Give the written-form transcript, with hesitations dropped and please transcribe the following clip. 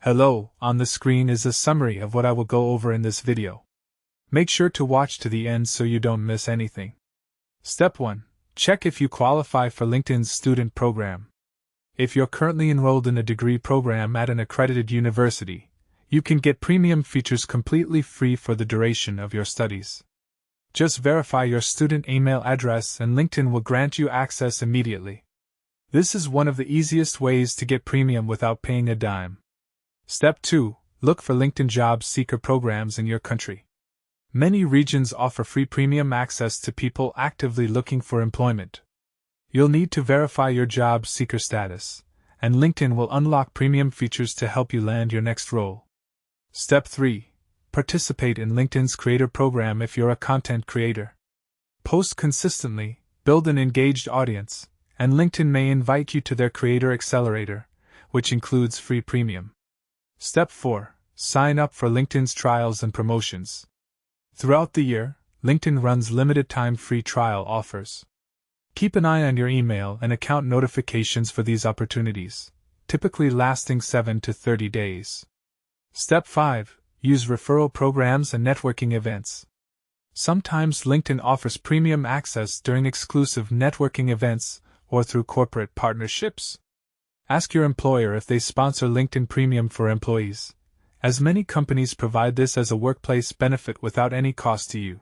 Hello, on the screen is a summary of what I will go over in this video. Make sure to watch to the end so you don't miss anything. Step 1. Check if you qualify for LinkedIn's student program. If you're currently enrolled in a degree program at an accredited university, you can get premium features completely free for the duration of your studies. Just verify your student email address and LinkedIn will grant you access immediately. This is one of the easiest ways to get premium without paying a dime. Step 2. Look for LinkedIn job seeker programs in your country. Many regions offer free premium access to people actively looking for employment. You'll need to verify your job seeker status, and LinkedIn will unlock premium features to help you land your next role. Step 3. Participate in LinkedIn's creator program if you're a content creator. Post consistently, build an engaged audience, and LinkedIn may invite you to their Creator Accelerator, which includes free premium. Step 4. Sign up for LinkedIn's trials and promotions. Throughout the year, LinkedIn runs limited-time free trial offers. Keep an eye on your email and account notifications for these opportunities, typically lasting 7 to 30 days. Step 5. Use referral programs and networking events. Sometimes LinkedIn offers premium access during exclusive networking events or through corporate partnerships. Ask your employer if they sponsor LinkedIn Premium for employees, as many companies provide this as a workplace benefit without any cost to you.